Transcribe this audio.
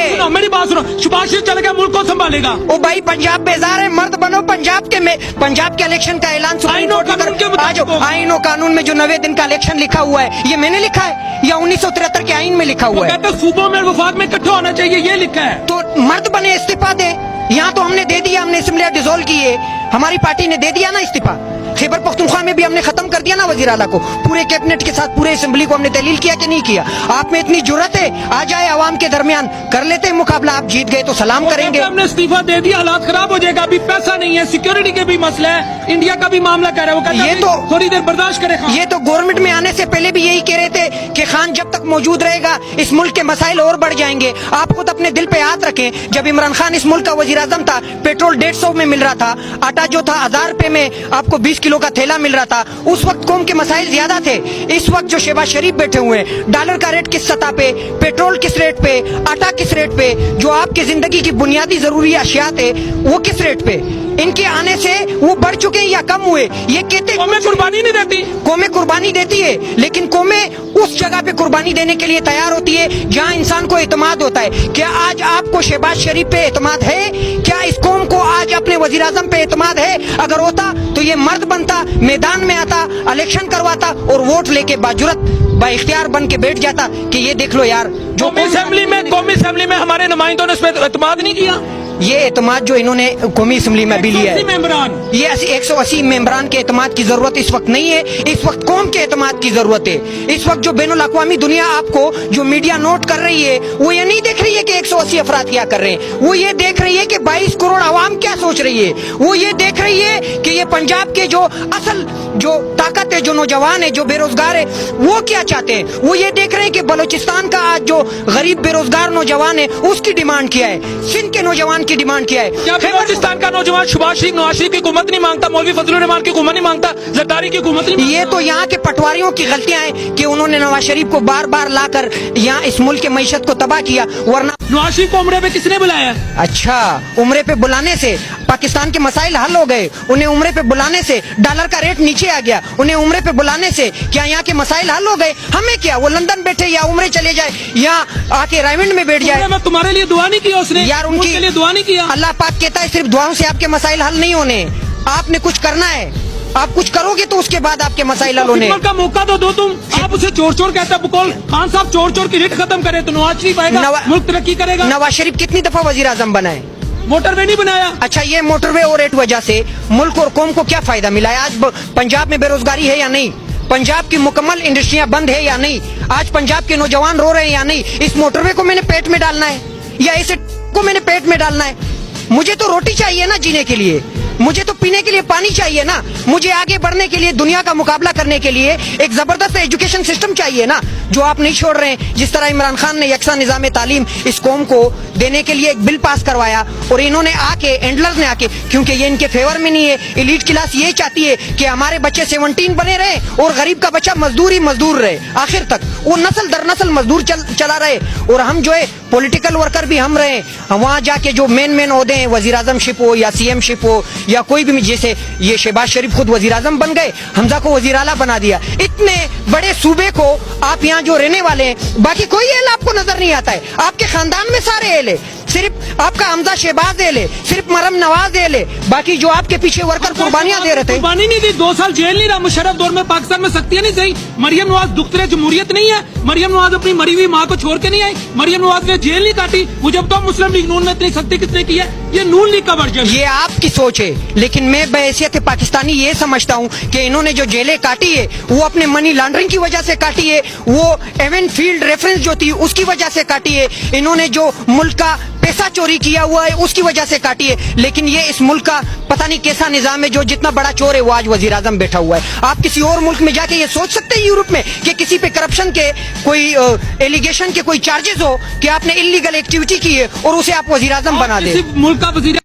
सुनो, मेरी बात सुनो, शहबाज शरीफ चले गया, मुल्क को संभालेगा। ओ भाई पंजाब बेजार है, मर्द बनो। पंजाब के इलेक्शन का ऐलान सुप्रीम कोर्ट की तरफ आ जाओ। आइन और कानून में जो 90 दिन का इलेक्शन लिखा हुआ है, ये मैंने लिखा है या 1973 के आइन में लिखा हुआ है? कहते हैं सूबों में वफाक में इकट्ठा होना चाहिए, ये लिखा है। तो मर्द बने, इस्तीफा दे। यहाँ तो हमने दे दिया, हमने असेंबली डिसॉल्व की है, हमारी पार्टी ने दे दिया ना इस्तीफा। खैबर पख्तूनख्वा में भी हमने खत्म कर दिया ना वजीर आला को, पूरे कैबिनेट के साथ, पूरे असेंबली को हमने दलील किया कि नहीं किया? आप में इतनी जुर्रत है, आ जाए आवाम के दरमियान, कर लेते हैं मुकाबला। आप जीत गए तो सलाम करेंगे। हमने इस्तीफा दे दिया, हालात खराब हो जाएगा, अभी पैसा नहीं है, सिक्योरिटी के भी मसला है, इंडिया का भी मामला कह रहा है। वो कहता है ये तो थोड़ी देर बर्दाश्त करे। ये तो गवर्नमेंट में आने से पहले भी यही कह रहे थे कि खान जब तक मौजूद रहेगा इस मुल्क के मसाइल और बढ़ जाएंगे। आप खुद अपने दिल पे हाथ रखें, जब इमरान खान इस मुल्क का वजीर आजम था, पेट्रोल 150 में मिल रहा था, आटा जो था 1000 रुपए में आपको 20 किलो का थैला मिल रहा था। उस वक्त कौम के मसाइल ज्यादा थे। इस वक्त जो शहबाज शरीफ बैठे हुए हैं, डॉलर का रेट किस सतह पे, पेट्रोल किस रेट पे, आटा किस रेट पे, जो आपकी जिंदगी की बुनियादी जरूरी अशिया थे वो किस रेट पे, इनके आने से वो बढ़ चुके हैं या कम हुए? ये कहते कौमें कुर्बानी नहीं देती। कौमें कुर्बानी देती है, लेकिन कौमें उस जगह पे कुर्बानी देने के लिए तैयार होती है जहां इंसान को एतमाद होता है। क्या आज आपको शहबाज शरीफ पे एतमाद है? क्या इस कौम को आज अपने वजीर आजम पे एतमाद है? अगर होता तो ये मर्द बनता, मैदान में आता, इलेक्शन करवाता और वोट लेके बाजुरत बाइख्तियार बन के बैठ जाता कि ये देख लो यार, जो कौमी असेंबली में हमारे नुमाइंदों ने इस पर एतमाद नहीं किया। ये एतमाद जो इन्होंने कौमी असेंबली में भी लिया है, मेंबरान, ये 180 मेंबरान के एतमाद की जरूरत इस वक्त नहीं है। इस वक्त कौम के एतमाद की जरूरत है। इस वक्त जो बैनुल अक़वामी दुनिया आपको जो मीडिया नोट कर रही है, वो ये नहीं देख रही है कि 180 अफराद क्या कर रहे हैं, वो ये देख रही है कि 22 करोड़ आवाम क्या सोच रही है। वो ये देख रही है कि ये पंजाब के जो असल जो ताकत है, जो नौजवान है, जो बेरोजगार है, वो क्या चाहते हैं। वो ये देख रहे हैं कि बलूचिस्तान का आज जो गरीब बेरोजगार नौजवान है, उसकी डिमांड क्या है, सिंध के नौजवान की डिमांड क्या है। क्या बलूचिस्तान का नौजवान शहबाज शरीफ, नवाज शरीफ की हुकूमत नहीं मांगता, मौलवी फजलुर रहमान की हुकूमत नहीं मांगता, जरदारी की हुकूमत नहीं मांगता? ये तो यहाँ के पटवारियों की गलतियां हैं कि उन्होंने नवाज शरीफ को बार बार लाकर यहाँ इस मुल्क के मईशत को तबाह किया। वरना नवाज शरीफ को उम्रे पे किसने बुलाया? अच्छा, उम्रे पे बुलाने से पाकिस्तान के मसाइल हल हो गए। उन्हें उम्रे पे बुलाने से डॉलर का रेट नीचे आ गया। उन्हें उम्रे पे बुलाने से क्या यहाँ के मसाइल हल हो गए? हमें क्या, वो लंदन बैठे या उम्रे चले जाए, यहाँ आके रायमंड में बैठ जाए। तुम्हारे लिए दुआ नहीं किया उसने यार, उनके लिए दुआ नहीं किया। अल्लाह पाक कहता है सिर्फ दुआओं से आपके मसाइल हल नहीं होने, आपने कुछ करना है। आप कुछ करोगे तो उसके बाद आपके मसाइल हल होने का मौका तो दो तुम। आप उसे चोर चोर कहता है बकौल खान साहब, चोर चोर की रिट खत्म करे तो नवाज शरीफ आएगा, मुल्क तरक्की करेगा। नवाज शरीफ कितनी दफा वजीर आजम बना है? मोटरवे नहीं बनाया। अच्छा, ये मोटरवे और रेट वजह से मुल्क और कौम को क्या फायदा मिला है? आज पंजाब में बेरोजगारी है या नहीं? पंजाब की मुकम्मल इंडस्ट्रियां बंद है या नहीं? आज पंजाब के नौजवान रो रहे हैं या नहीं? इस मोटरवे को मैंने पेट में डालना है या इसे को मैंने पेट में डालना है? मुझे तो रोटी चाहिए ना जीने के लिए, मुझे तो पीने के लिए पानी चाहिए ना, मुझे आगे बढ़ने के लिए, दुनिया का मुकाबला करने के लिए एक जबरदस्त एजुकेशन सिस्टम चाहिए ना, जो आप नहीं छोड़ रहे हैं। जिस तरह इमरान खान ने यकसा निजाम तालीम इस कौम को देने के लिए एक बिल पास करवाया और इन्होंने आके एंडलर्स ने आके, क्योंकि ये इनके फेवर में नहीं है, एलीट क्लास ये चाहती है कि हमारे बच्चे 17 बने रहे और गरीब का बच्चा मजदूर ही मजदूर रहे, आखिर तक वो नस्ल दर नस्ल मजदूर चला रहे। और हम जो है पॉलिटिकल वर्कर भी हम रहे, वहां जाके जो मेन ओहदे हैं, वजीर आजमशिप हो या CM शिप हो या कोई भी, जैसे ये शहबाज शरीफ खुद वजीर आजम बन गए, हमजा को वजीर आला बना दिया। इतने बड़े सूबे को आप यहाँ जो रहने वाले हैं, बाकी कोई एल आपको नजर नहीं आता है। आपके खानदान में सारे एल है, सिर्फ आपका हमजा शहबाज एल है, सिर्फ मरम नवाज एल है, बाकी जो आपके पीछे वर्कर कुर्बानियां दे रहे थे। कुर्बानी नहीं दी, 2 साल जेल नहीं रहा। मुशर्रफ दौर में पाकिस्तान में सख्तियां नहीं सही। मरियम नवाज दुख्तरे जमहूरियत नहीं है, मरियम नवाज अपनी मरी हुई माँ को छोड़ के नहीं आई, मरियम नवाज ने जेल नहीं काटी। मुझे बताओ मुस्लिम लीग नून में इतनी सख्ती किसने की है? ये नून लीग का वर्जन। ये आपकी सोच है, लेकिन मैं बहैसियत पाकिस्तानी ये समझता हूँ कि इन्होंने जो जेलें काटी है वो अपने मनी लॉन्ड्रिंग की वजह से काटी है, वो एवन फील्ड रेफरेंस जो थी उसकी वजह से काटी है, इन्होंने जो मुल्क का पैसा चोरी किया हुआ है उसकी वजह से काटी है। लेकिन ये इस मुल्क का पता नहीं कैसा निजाम है, जो जितना बड़ा चोर है वो आज वजीर आजम बैठा हुआ है। आप किसी और मुल्क में जाके ये सोच सकते हैं यूरोप में कि किसी पे करप्शन के कोई एलिगेशन के कोई चार्जेस हो कि आपने इलीगल एक्टिविटी की है और उसे आप वजीर आजम बना दे। मुल्क का वजीर